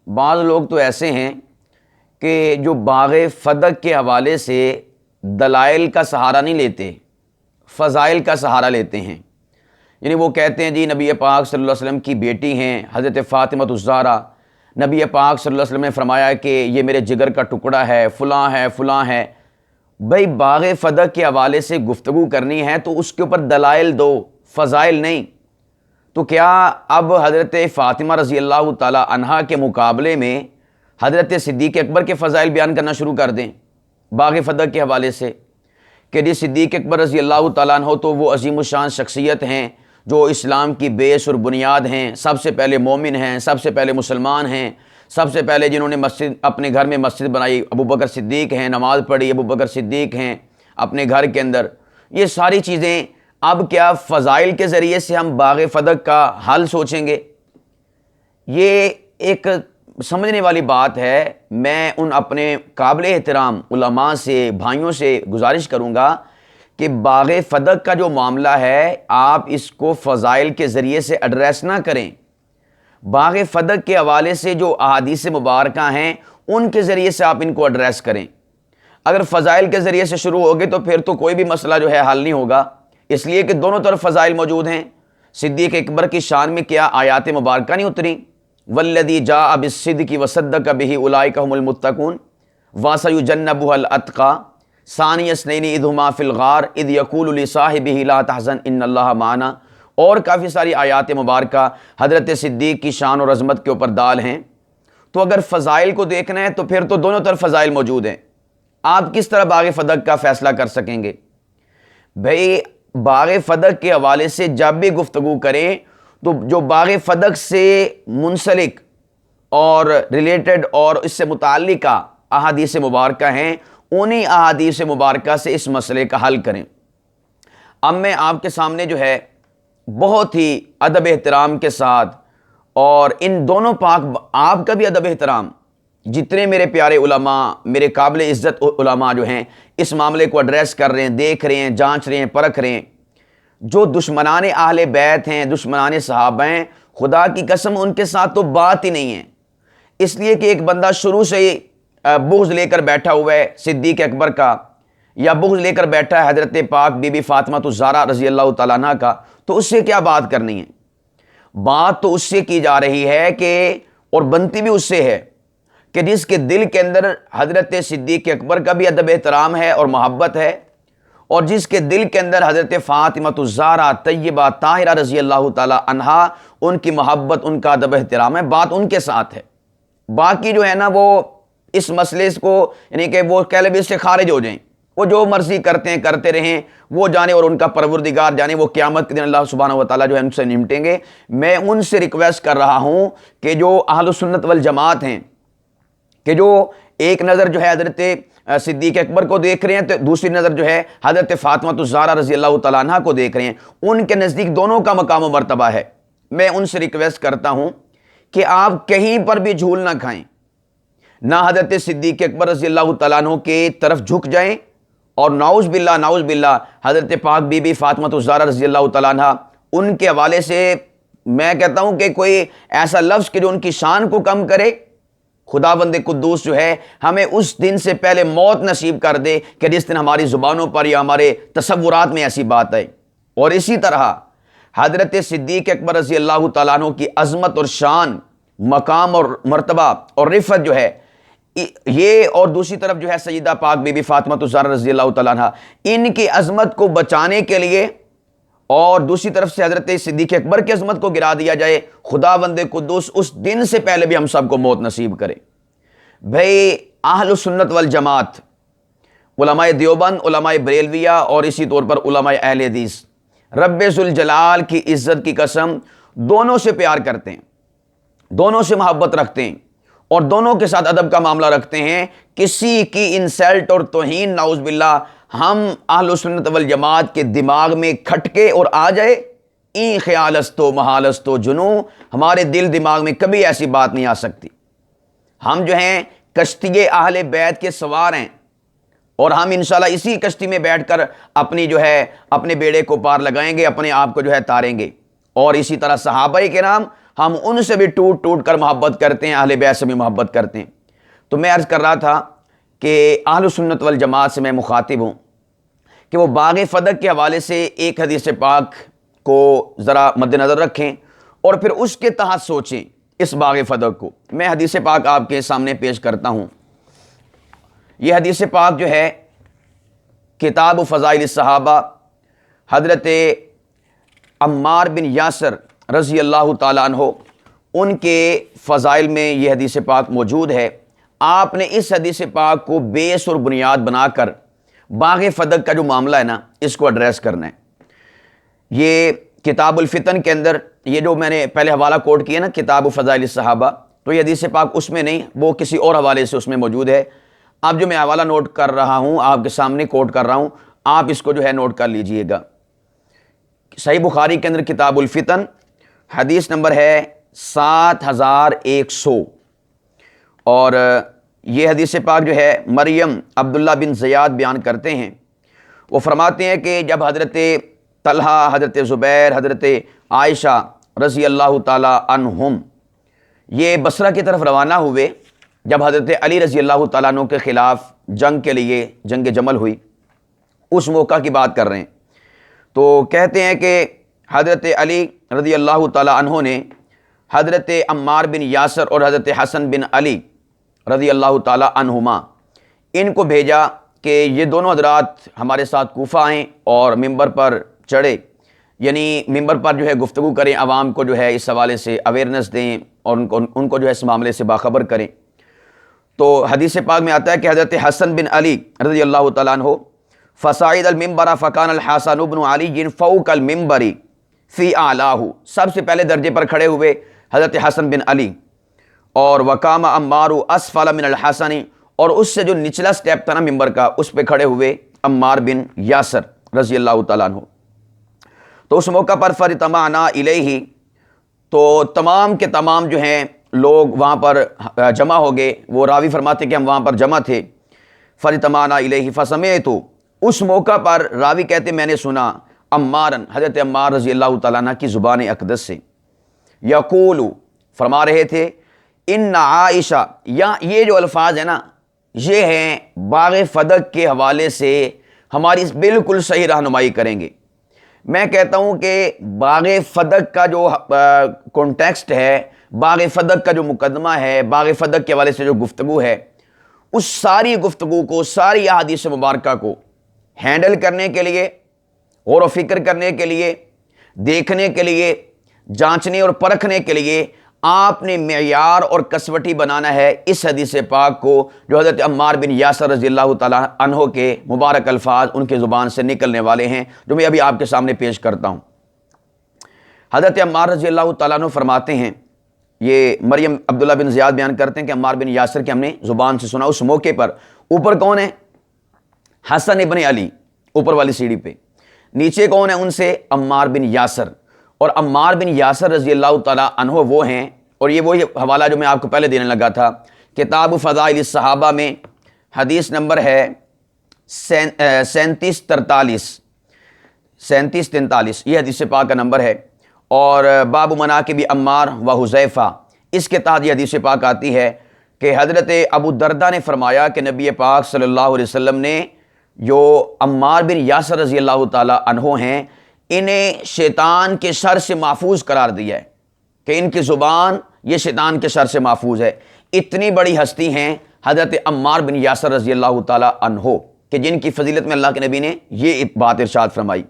بعض لوگ تو ایسے ہیں کہ جو باغ فدق کے حوالے سے دلائل کا سہارا نہیں لیتے، فضائل کا سہارا لیتے ہیں۔ یعنی وہ کہتے ہیں جی نبی پاک صلی اللہ علیہ وسلم کی بیٹی ہیں حضرت فاطمہ الزہرا، نبی پاک صلی اللہ علیہ وسلم نے فرمایا کہ یہ میرے جگر کا ٹکڑا ہے، فلاں ہے فلاں ہے۔ بھئی باغ فدق کے حوالے سے گفتگو کرنی ہے تو اس کے اوپر دلائل دو، فضائل نہیں۔ تو کیا اب حضرت فاطمہ رضی اللہ تعالی عنہا کے مقابلے میں حضرت صدیق اکبر کے فضائل بیان کرنا شروع کر دیں باغ فدق کے حوالے سے کہ جی صدیق اکبر رضی اللہ تعالیٰ عنہ تو وہ عظیم الشان شخصیت ہیں جو اسلام کی بیس اور بنیاد ہیں، سب سے پہلے مومن ہیں، سب سے پہلے مسلمان ہیں، سب سے پہلے جنہوں نے مسجد اپنے گھر میں مسجد بنائی ابو بکر صدیق ہیں، نماز پڑھی ابو بکر صدیق ہیں اپنے گھر کے اندر۔ یہ ساری چیزیں اب کیا فضائل کے ذریعے سے ہم باغ فدق کا حل سوچیں گے؟ یہ ایک سمجھنے والی بات ہے۔ میں ان اپنے قابل احترام علماء سے، بھائیوں سے گزارش کروں گا کہ باغ فدق کا جو معاملہ ہے آپ اس کو فضائل کے ذریعے سے ایڈریس نہ کریں۔ باغ فدق کے حوالے سے جو احادیث مبارکہ ہیں ان کے ذریعے سے آپ ان کو ایڈریس کریں۔ اگر فضائل کے ذریعے سے شروع ہوگے تو پھر تو کوئی بھی مسئلہ جو ہے حل نہیں ہوگا، اس لیے کہ دونوں طرف فضائل موجود ہیں۔ صدیق اکبر کی شان میں کیا آیات مبارکہ نہیں اتری؟ والذی جاء بالصدق وصدق به اولئک هم المتقون وسیجنبها الاتقى ثانی اثنین اذ ہما فی الغار اذ یقول لصاحبہ لا تحزن ان اللہ معنا، اور کافی ساری آیات مبارکہ حضرت صدیق کی شان اور عظمت کے اوپر دال ہیں۔ تو اگر فضائل کو دیکھنا ہے تو پھر تو دونوں طرف فضائل موجود ہیں، آپ کس طرح باغ فدق کا فیصلہ کر سکیں گے؟ بھئی باغ فدق کے حوالے سے جب بھی گفتگو کریں تو جو باغ فدق سے منسلک اور ریلیٹڈ اور اس سے متعلقہ احادیث مبارکہ ہیں انہی احادیث مبارکہ سے اس مسئلے کا حل کریں۔ اب میں آپ کے سامنے جو ہے بہت ہی ادب احترام کے ساتھ، اور ان دونوں پاک آپ کا بھی ادب احترام، جتنے میرے پیارے علماء، میرے قابل عزت علماء جو ہیں اس معاملے کو ایڈریس کر رہے ہیں، دیکھ رہے ہیں، جانچ رہے ہیں، پرکھ رہے ہیں، جو دشمنان اہل بیت ہیں، دشمنان صحابہ ہیں، خدا کی قسم ان کے ساتھ تو بات ہی نہیں ہے۔ اس لیے کہ ایک بندہ شروع سے ہی بغض لے کر بیٹھا ہوا ہے صدیق اکبر کا، یا بغض لے کر بیٹھا ہے حضرت پاک بی بی فاطمہ الزہرا رضی اللہ تعالیٰ عنہ کا، تو اس سے کیا بات کرنی ہے؟ بات تو اس سے کی جا رہی ہے کہ، اور بنتی بھی اس سے ہے کہ جس کے دل کے اندر حضرت صدیق اکبر کا بھی ادب احترام ہے اور محبت ہے، اور جس کے دل کے اندر حضرت فاطمہ الزہرا طیبہ طاہرہ رضی اللہ تعالی عنہا ان کی محبت، ان کا ادب احترام ہے، بات ان کے ساتھ ہے۔ باقی جو ہے نا وہ اس مسئلے کو یعنی کہ وہ کہلے سے خارج ہو جائیں، وہ جو مرضی کرتے ہیں کرتے رہیں، وہ جانے اور ان کا پروردگار جانے، وہ قیامت کے دن اللہ سبحانہ وتعالیٰ جو ہے ان سے نمٹیں گے۔ میں ان سے ریکویسٹ کر رہا ہوں کہ جو اہل سنت والجماعت ہیں، کہ جو ایک نظر جو ہے حضرت صدیق اکبر کو دیکھ رہے ہیں تو دوسری نظر جو ہے حضرت فاطمہ الزہرا رضی اللہ تعالیٰ عنہ کو دیکھ رہے ہیں، ان کے نزدیک دونوں کا مقام و مرتبہ ہے۔ میں ان سے ریکویسٹ کرتا ہوں کہ آپ کہیں پر بھی جھول نہ کھائیں، نہ حضرت صدیق اکبر رضی اللہ تعالیٰ عنہ کی طرف جھک جائیں، اور نعوذ باللہ حضرت پاک بی بی فاطمہ الزہرا رضی اللہ تعالیٰ عنہ ان کے حوالے سے میں کہتا ہوں کہ کوئی ایسا لفظ کہ جو ان کی شان کو کم کرے، خداوند قدوس جو ہے ہمیں اس دن سے پہلے موت نصیب کر دے کہ جس دن ہماری زبانوں پر یا ہمارے تصورات میں ایسی بات آئے۔ اور اسی طرح حضرت صدیق اکبر رضی اللہ تعالیٰ عنہ کی عظمت اور شان، مقام اور مرتبہ اور رفعت جو ہے یہ، اور دوسری طرف جو ہے سیدہ پاک بی بی فاطمہ الزہرا رضی اللہ تعالیٰ عنہ، ان کی عظمت کو بچانے کے لیے اور دوسری طرف سے حضرت صدیق اکبر کی عظمت کو گرا دیا جائے، خداوند قدوس اس دن سے پہلے بھی ہم سب کو موت نصیب کرے۔ بھئی اہل سنت والجماعت، علماء دیوبند، علماء بریلویہ اور اسی طور پر علماء اہل حدیث رب ذوالجلال کی عزت کی قسم دونوں سے پیار کرتے ہیں، دونوں سے محبت رکھتے ہیں، اور دونوں کے ساتھ ادب کا معاملہ رکھتے ہیں۔ کسی کی انسلٹ اور توہین نعوذ باللہ ہم اہل سنت والجماعت کے دماغ میں کھٹکے اور آ جائے، این خیالستو محالستو جنو، ہمارے دل دماغ میں کبھی ایسی بات نہیں آ سکتی۔ ہم جو ہیں کشتی اہل بیت کے سوار ہیں، اور ہم انشاءاللہ اسی کشتی میں بیٹھ کر اپنی جو ہے اپنے بیڑے کو پار لگائیں گے، اپنے آپ کو جو ہے تاریں گے۔ اور اسی طرح صحابہ کرام ہم ان سے بھی ٹوٹ ٹوٹ کر محبت کرتے ہیں، اہل بیت سے بھی محبت کرتے ہیں۔ تو میں عرض کر رہا تھا کہ اہل سنت والجماعت سے میں مخاطب ہوں کہ وہ باغ فدق کے حوالے سے ایک حدیث پاک کو ذرا مد نظر رکھیں اور پھر اس کے تحت سوچیں اس باغ فدق کو۔ میں حدیث پاک آپ کے سامنے پیش کرتا ہوں۔ یہ حدیث پاک جو ہے کتاب فضائل الصحابہ، حضرت عمار بن یاسر رضی اللہ تعالیٰ عنہ ان کے فضائل میں یہ حدیث پاک موجود ہے۔ آپ نے اس حدیث پاک کو بیس اور بنیاد بنا کر باغ فدق کا جو معاملہ ہے نا، اس کو ایڈریس کرنا ہے۔ یہ کتاب الفتن کے اندر یہ جو میں نے پہلے حوالہ کوٹ کیا نا، کتاب فضائل الصحابہ، تو یہ حدیث پاک اس میں نہیں، وہ کسی اور حوالے سے اس میں موجود ہے۔ اب جو میں حوالہ نوٹ کر رہا ہوں، آپ کے سامنے کوٹ کر رہا ہوں، آپ اس کو جو ہے نوٹ کر لیجئے گا۔ صحیح بخاری کے اندر کتاب الفتن، حدیث نمبر ہے 7100، اور یہ حدیث پاک جو ہے مریم عبداللہ بن زیاد بیان کرتے ہیں۔ وہ فرماتے ہیں کہ جب حضرت طلحہ، حضرت زبیر، حضرت عائشہ رضی اللہ تعالی عنہم یہ بصرہ کی طرف روانہ ہوئے، جب حضرت علی رضی اللہ تعالیٰ عنہ کے خلاف جنگ کے لیے جنگ جمل ہوئی، اس موقع کی بات کر رہے ہیں، تو کہتے ہیں کہ حضرت علی رضی اللہ تعالیٰ عنہ نے حضرت عمار بن یاسر اور حضرت حسن بن علی رضی اللہ تعالیٰ عنہما ان کو بھیجا کہ یہ دونوں حضرات ہمارے ساتھ کوفہ آئیں اور ممبر پر چڑھے، یعنی ممبر پر جو ہے گفتگو کریں، عوام کو جو ہے اس حوالے سے اویئرنیس دیں اور ان کو جو ہے اس معاملے سے باخبر کریں۔ تو حدیث پاک میں آتا ہے کہ حضرت حسن بن علی رضی اللہ تعالیٰ عنہ فصاعد المنبر فکان الحسن بن علی فوق المنبر فی اعلاہ، سب سے پہلے درجے پر کھڑے ہوئے حضرت حسن بن علی، اور وقام عمار اسفل من الحسن، اور اس سے جو نچلا سٹیپ تھا نا ممبر کا، اس پہ کھڑے ہوئے عمار بن یاسر رضی اللہ تعالیٰ عنہ۔ تو اس موقع پر فرتمعنا الیہ، تو تمام کے تمام جو ہیں لوگ وہاں پر جمع ہو گئے۔ وہ راوی فرماتے کہ ہم وہاں پر جمع تھے۔ فرتمعنا الیہ فسمعت، اس موقع پر راوی کہتے میں نے سنا عمارن، حضرت عمار رضی اللہ تعالیٰ عنہ کی زبان اقدس سے، یقول، فرما رہے تھے، ان عائشہ، یا یہ جو الفاظ ہیں نا، یہ ہیں باغ فدق کے حوالے سے ہماری بالکل صحیح رہنمائی کریں گے۔ میں کہتا ہوں کہ باغ فدق کا جو کانٹیکسٹ ہے، باغ فدق کا جو مقدمہ ہے، باغ فدق کے حوالے سے جو گفتگو ہے، اس ساری گفتگو کو، ساری احادیث مبارکہ کو ہینڈل کرنے کے لیے، غور و فکر کرنے کے لیے، دیکھنے کے لیے، جانچنے اور پرکھنے کے لیے آپ نے معیار اور کسوٹی بنانا ہے اس حدیث پاک کو، جو حضرت عمار بن یاسر رضی اللہ تعالیٰ عنہ کے مبارک الفاظ ان کے زبان سے نکلنے والے ہیں، جو میں ابھی آپ کے سامنے پیش کرتا ہوں۔ حضرت عمار رضی اللہ تعالیٰ عنہ فرماتے ہیں، یہ مریم عبداللہ بن زیاد بیان کرتے ہیں کہ عمار بن یاسر کے ہم نے زبان سے سنا۔ اس موقع پر اوپر کون ہے؟ حسن ابن علی، اوپر والی سیڑھی پہ۔ نیچے کون ہے ان سے؟ عمار بن یاسر۔ اور عمار بن یاسر رضی اللہ تعالیٰ عنہ وہ ہیں، اور یہ وہی حوالہ جو میں آپ کو پہلے دینے لگا تھا، کتاب فضائل الصحابہ میں حدیث نمبر ہے 3743، یہ حدیث پاک کا نمبر ہے، اور باب مناقب عمار و حذیفہ، اس کے تحت یہ حدیث پاک آتی ہے کہ حضرت ابو دردہ نے فرمایا کہ نبی پاک صلی اللہ علیہ وسلم نے جو عمار بن یاسر رضی اللہ تعالیٰ عنہ ہیں، انہیں شیطان کے شر سے محفوظ قرار دیا ہے، کہ ان کی زبان یہ شیطان کے شر سے محفوظ ہے۔ اتنی بڑی ہستی ہیں حضرت عمار بن یاسر رضی اللہ تعالیٰ عنہ، کہ جن کی فضیلت میں اللہ کے نبی نے یہ بات ارشاد فرمائی۔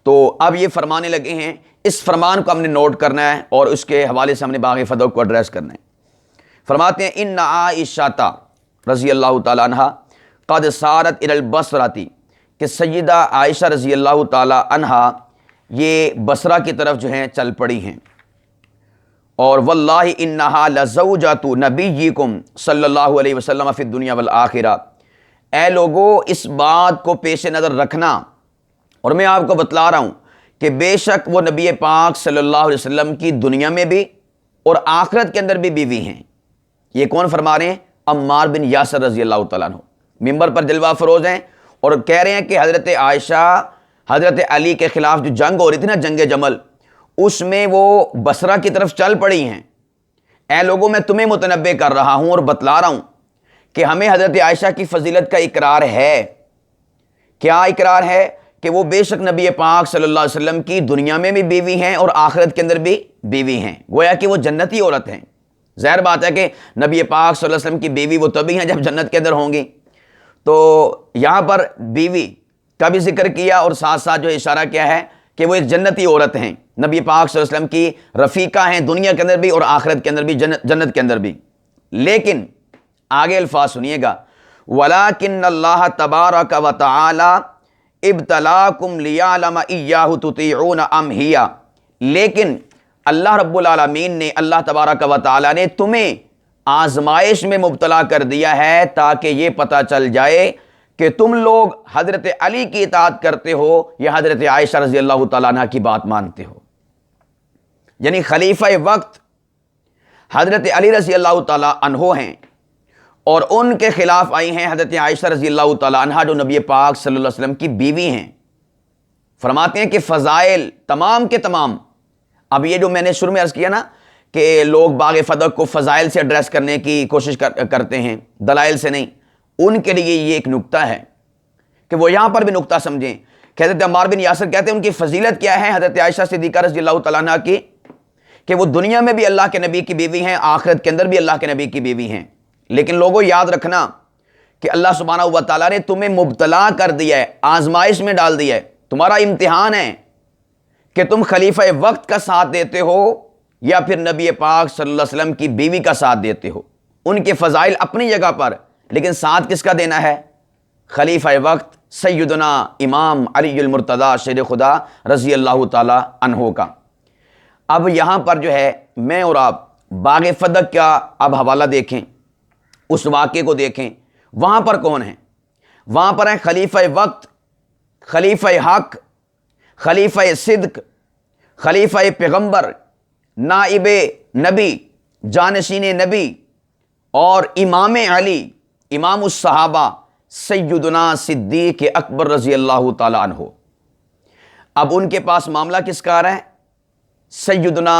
تو اب یہ فرمانے لگے ہیں، اس فرمان کو ہم نے نوٹ کرنا ہے اور اس کے حوالے سے ہم نے باغ فدق کو ایڈریس کرنا ہے۔ فرماتے ہیں ان عائشہ رضی اللہ تعالیٰ عنہ قد سارت الی البصرۃ، کہ سیدہ عائشہ رضی اللہ تعالی عنہا یہ بصرہ کی طرف جو ہیں چل پڑی ہیں، اور واللہ انہا لزوجۃ نبیکم صلی اللہ علیہ وسلم فی الدنیا والآخرہ، اے لوگو اس بات کو پیش نظر رکھنا، اور میں آپ کو بتلا رہا ہوں کہ بے شک وہ نبی پاک صلی اللہ علیہ وسلم کی دنیا میں بھی اور آخرت کے اندر بھی بیوی ہیں۔ یہ کون فرما رہے ہیں؟ عمار بن یاسر رضی اللہ تعالیٰ عنہ ممبر پر جلوہ فروز ہیں، اور کہہ رہے ہیں کہ حضرت عائشہ، حضرت علی کے خلاف جو جنگ ہو رہی تھی نا، جنگ جمل، اس میں وہ بصرہ کی طرف چل پڑی ہیں. اے لوگوں میں تمہیں متنبع کر رہا ہوں اور بتلا رہا ہوں کہ ہمیں حضرت عائشہ کی فضیلت کا اقرار ہے. کیا اقرار ہے؟ کہ وہ بے شک نبی پاک صلی اللہ علیہ وسلم کی دنیا میں بھی بیوی ہیں اور آخرت کے اندر بھی بیوی ہیں. گویا کہ وہ جنتی عورت ہیں. ظاہر بات ہے کہ نبی پاک صلی اللہ علیہ وسلم کی بیوی وہ تبھی ہیں جب جنت کے اندر ہوں گی. تو یہاں پر بیوی کا بھی ذکر کیا اور ساتھ ساتھ جو اشارہ کیا ہے کہ وہ ایک جنتی عورت ہیں, نبی پاک صلی اللہ علیہ وسلم کی رفیقہ ہیں دنیا کے اندر بھی اور آخرت کے اندر بھی, جنت کے اندر بھی. لیکن آگے الفاظ سنیے گا, وَلَٰكِنَّ اللَّهَ تَبَارَكَ وَتَعَالَىٰ ابْتَلَاكُمْ لِيَعْلَمَ إِيَّاهُ تُطِيعُونَ أَمْ هِيَ. لیکن اللہ رب العالمین نے, اللہ تبارک و تعالیٰ نے تمہیں آزمائش میں مبتلا کر دیا ہے تاکہ یہ پتہ چل جائے کہ تم لوگ حضرت علی کی اطاعت کرتے ہو یا حضرت عائشہ رضی اللہ تعالیٰ عنہ کی بات مانتے ہو. یعنی خلیفہ وقت حضرت علی رضی اللہ تعالیٰ عنہ ہیں اور ان کے خلاف آئی ہیں حضرت عائشہ رضی اللہ تعالیٰ عنہ جو نبی پاک صلی اللہ علیہ وسلم کی بیوی ہیں. فرماتے ہیں کہ فضائل تمام کے تمام, اب یہ جو میں نے شروع میں عرض کیا نا کہ لوگ باغ فدق کو فضائل سے ایڈریس کرنے کی کوشش کرتے ہیں, دلائل سے نہیں, ان کے لیے یہ ایک نقطہ ہے کہ وہ یہاں پر بھی نقطہ سمجھیں. کہ حضرت عمار بن یاسر کہتے ہیں ان کی فضیلت کیا ہے حضرت عائشہ صدیقہ رضی اللہ تعالیٰ عنہ کی, کہ وہ دنیا میں بھی اللہ کے نبی کی بیوی ہیں, آخرت کے اندر بھی اللہ کے نبی کی بیوی ہیں. لیکن لوگوں یاد رکھنا کہ اللہ سبحانہ و تعالیٰ نے تمہیں مبتلا کر دیا ہے, آزمائش میں ڈال دیا ہے, تمہارا امتحان ہے کہ تم خلیفہ وقت کا ساتھ دیتے ہو یا پھر نبی پاک صلی اللہ علیہ وسلم کی بیوی کا ساتھ دیتے ہو. ان کے فضائل اپنی جگہ پر, لیکن ساتھ کس کا دینا ہے؟ خلیفہ وقت سیدنا امام علی المرتضیٰ شیر خدا رضی اللہ تعالی عنہ کا. اب یہاں پر جو ہے میں اور آپ باغ فدق کا اب حوالہ دیکھیں, اس واقعے کو دیکھیں. وہاں پر کون ہیں؟ وہاں پر ہیں خلیفہ وقت, خلیفہ حق, خلیفہ صدق, خلیفہ پیغمبر, نائب نبی, جانشین نبی اور امام علی, امام الصحابہ سیدنا صدیق اکبر رضی اللہ تعالی عنہ. اب ان کے پاس معاملہ کس کا آ رہا ہے؟ سیدنا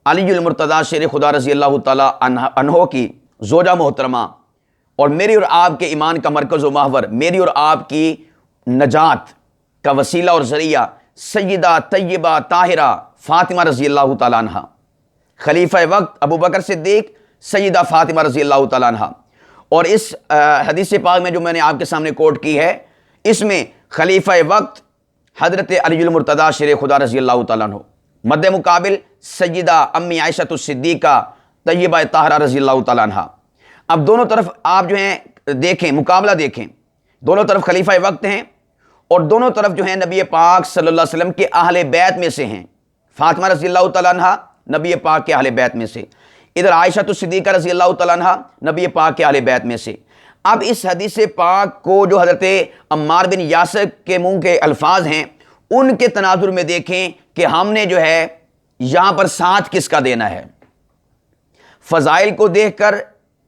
علی المرتضیٰ شیر خدا رضی اللہ تعالی عنہ کی زوجہ محترمہ اور میری اور آپ کے ایمان کا مرکز و محور, میری اور آپ کی نجات کا وسیلہ اور ذریعہ سیدہ طیبہ طاہرہ فاطمہ رضی اللہ تعالی عنہ. خلیفہ وقت ابو بکر صدیق, سیدہ فاطمہ رضی اللہ تعالی عنہ. اور اس حدیث پاک میں جو میں نے آپ کے سامنے کوٹ کی ہے, اس میں خلیفہ وقت حضرت علی المرتضیٰ شیر خدا رضی اللہ تعالیٰ عنہ, مد مقابل سیدہ امی عائشہ الصدیقہ طیبہ طاہرہ رضی اللہ تعالیٰ عنہ. اب دونوں طرف آپ جو ہیں دیکھیں, مقابلہ دیکھیں, دونوں طرف خلیفہ وقت ہیں اور دونوں طرف جو ہیں نبی پاک صلی اللہ علیہ وسلم کے اہل بیت میں سے ہیں. فاطمہ رضی اللہ تعالیٰ عنہ نبی پاک کے اہل بیت میں سے, ادھر عائشہ الصدیقہ رضی اللہ تعالیٰ عنہ نبی پاک کے اہل بیت میں سے. اب اس حدیث پاک کو جو حضرت عمار بن یاسر کے منہ کے الفاظ ہیں ان کے تناظر میں دیکھیں کہ ہم نے جو ہے یہاں پر ساتھ کس کا دینا ہے. فضائل کو دیکھ کر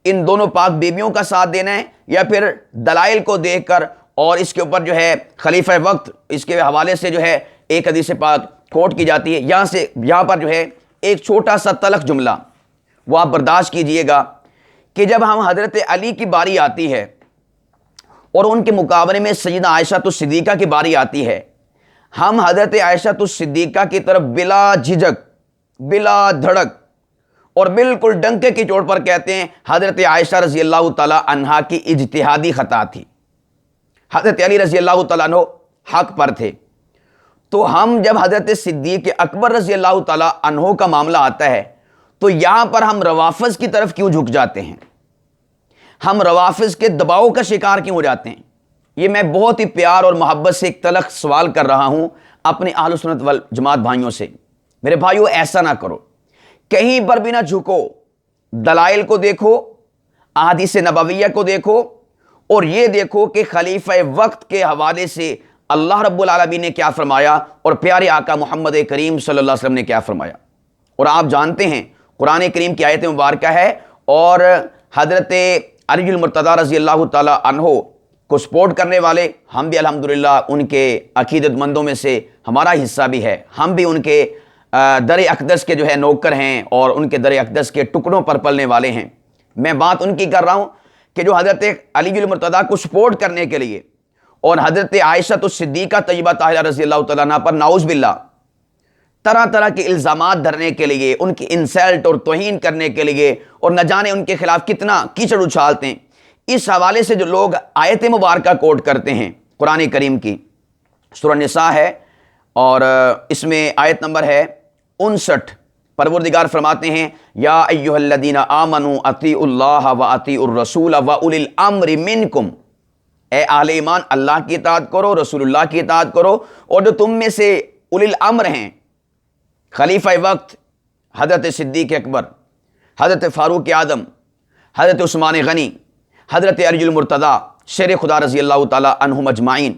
ان دونوں پاک بیبیوں کا ساتھ دینا ہے یا پھر دلائل کو دیکھ کر, اور اس کے اوپر جو ہے خلیفہ وقت اس کے حوالے سے جو ہے ایک حدیث پاک کوٹ کی جاتی ہے. یہاں پر جو ہے ایک چھوٹا سا تلخ جملہ وہ آپ برداشت کیجئے گا کہ جب ہم حضرت علی کی باری آتی ہے اور ان کے مقابلے میں سیدہ عائشہ الصدیقہ کی باری آتی ہے, ہم حضرت عائشہ الصدیقہ کی طرف بلا جھجک, بلا دھڑک اور بالکل ڈنکے کی چوٹ پر کہتے ہیں حضرت عائشہ رضی اللہ تعالی عنہا کی اجتہادی خطا تھی, حضرت علی رضی اللہ تعالیٰ عنہ حق پر تھے. تو ہم جب حضرت صدیق اکبر رضی اللہ تعالیٰ عنہ کا معاملہ آتا ہے تو یہاں پر ہم روافض کی طرف کیوں جھک جاتے ہیں, ہم روافض کے دباؤ کا شکار کیوں ہو جاتے ہیں؟ یہ میں بہت ہی پیار اور محبت سے ایک تلخ سوال کر رہا ہوں اپنے اہل سنت والجماعت بھائیوں سے. میرے بھائیوں ایسا نہ کرو, کہیں پر بھی نہ جھکو, دلائل کو دیکھو, احادیث نبویہ کو دیکھو اور یہ دیکھو کہ خلیفہ وقت کے حوالے سے اللہ رب العالمین نے کیا فرمایا اور پیارے آقا محمد کریم صلی اللہ علیہ وسلم نے کیا فرمایا. اور آپ جانتے ہیں قرآن کریم کی آیت مبارکہ ہے اور حضرت علی المرتضیٰ رضی اللہ تعالی عنہ کو سپورٹ کرنے والے ہم بھی الحمدللہ ان کے عقیدت مندوں میں سے ہمارا حصہ بھی ہے, ہم بھی ان کے در اقدس کے جو ہے نوکر ہیں اور ان کے در اقدس کے ٹکڑوں پر پلنے والے ہیں. میں بات ان کی کر رہا ہوں کہ جو حضرت علی المرتضیٰ کو سپورٹ کرنے کے لیے اور حضرت عائشہ الصدیقہ طیبہ طاہرہ رضی اللہ تعالیٰ عنہ پر نعوذ باللہ طرح طرح کے الزامات دھرنے کے لیے، ان کی انسلٹ اور توہین کرنے کے لیے، اور نہ جانے ان کے خلاف کتنا کیچڑ اچھالتے ہیں. اس حوالے سے جو لوگ آیت مبارکہ کوٹ کرتے ہیں قرآن کریم کی، سورہ نساء ہے اور اس میں آیت نمبر ہے 59. پروردگار فرماتے ہیں یا ایھا الذین آمنوا اطیعوا اللہ و اطیعوا الرسول و اولی الامر منکم، اے اہل ایمان اللہ کی اطاعت کرو، رسول اللہ کی اطاعت کرو، اور جو تم میں سے اولی الامر ہیں، خلیفہ وقت حضرت صدیق اکبر، حضرت فاروق اعظم، حضرت عثمان غنی، حضرت علی المرتضیٰ شیر خدا رضی اللہ تعالیٰ عنہم اجمعین،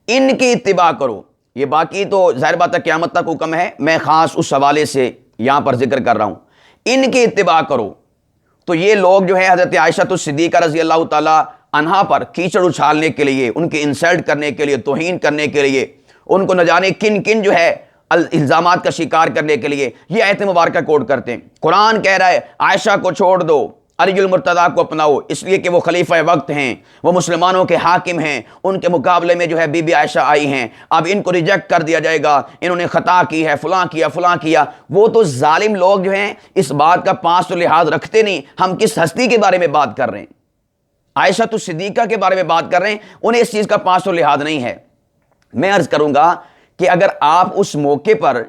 ان کی اتباع کرو. یہ باقی تو ظاہر بات ہے قیامت تک حکم ہے، میں خاص اس حوالے سے یہاں پر ذکر کر رہا ہوں. ان کی اتباع کرو. تو یہ لوگ جو ہے حضرت عائشہ الصدیقہ رضی اللہ تعالیٰ عنہا پر کیچڑ اچھالنے کے لیے، ان کی انسلٹ کرنے کے لیے، توہین کرنے کے لیے، ان کو نہ جانے کن کن جو ہے الزامات کا شکار کرنے کے لیے یہ آیت مبارکہ کوٹ کرتے ہیں. قرآن کہہ رہا ہے عائشہ کو چھوڑ دو، علی المرتضیٰ کو اپناؤ، اس لیے کہ وہ خلیفہ وقت ہیں، وہ مسلمانوں کے حاکم ہیں، ان کے مقابلے میں جو ہے بی بی عائشہ آئی ہیں، اب ان کو ریجیکٹ کر دیا جائے گا، انہوں نے خطا کی ہے، فلاں کیا فلاں کیا. وہ تو ظالم لوگ جو ہیں اس بات کا پاس و لحاظ رکھتے نہیں. ہم کس ہستی کے بارے میں بات کر رہے ہیں؟ عائشہ الصدیقہ کے بارے میں بات کر رہے ہیں، انہیں اس چیز کا پاس و لحاظ نہیں ہے. میں عرض کروں گا کہ اگر آپ اس موقع پر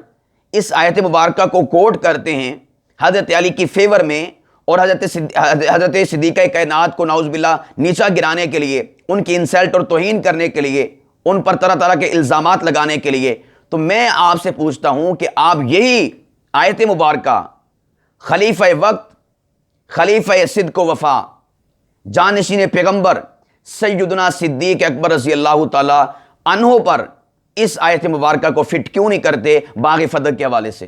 اس آیت مبارکہ کو کوٹ کرتے ہیں حضرت علی کی فیور میں اور حضرت صدیقہ کائنات کو نعوذ باللہ نیچا گرانے کے لیے، ان کی انسلٹ اور توہین کرنے کے لیے، ان پر طرح طرح کے الزامات لگانے کے لیے، تو میں آپ سے پوچھتا ہوں کہ آپ یہی آیت مبارکہ خلیفہ وقت، خلیفہ صدق و وفا، جانشین پیغمبر سیدنا صدیق اکبر رضی اللہ تعالی عنہ پر اس آیت مبارکہ کو فٹ کیوں نہیں کرتے باغ فدق کے حوالے سے؟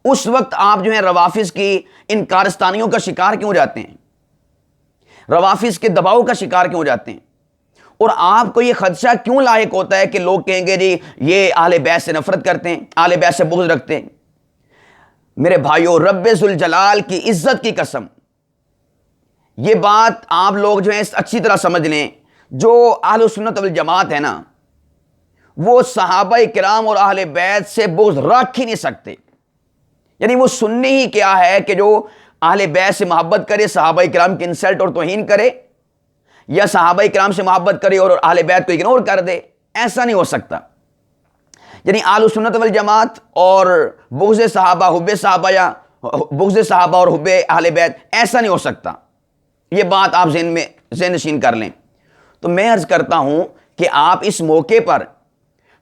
اس وقت آپ جو ہیں روافظ کی ان کارستانیوں کا شکار کیوں جاتے ہیں؟ روافظ کے دباؤ کا شکار کیوں جاتے ہیں؟ اور آپ کو یہ خدشہ کیوں لاحق ہوتا ہے کہ لوگ کہیں گے جی یہ اہل بیت سے نفرت کرتے ہیں، اہل بیت سے بغض رکھتے ہیں؟ میرے بھائیو، رب ذوالجلال کی عزت کی قسم، یہ بات آپ لوگ جو ہیں اچھی طرح سمجھ لیں. جو اہل سنت والجماعت ہے نا، وہ صحابہ کرام اور اہل بیت سے بغض رکھ ہی نہیں سکتے. یعنی وہ سنی ہی کیا ہے کہ جو اہل بیت سے محبت کرے، صحابہ کرام کی انسلٹ اور توہین کرے، یا صحابہ کرام سے محبت کرے اور اہل بیت کو اگنور کر دے. ایسا نہیں ہو سکتا. یعنی اہل سنت والجماعت اور بغض صحابہ، حب صحابہ، یا بغض صحابہ اور حب اہل بیت، ایسا نہیں ہو سکتا. یہ بات آپ ذہن نشین کر لیں. تو میں عرض کرتا ہوں کہ آپ اس موقع پر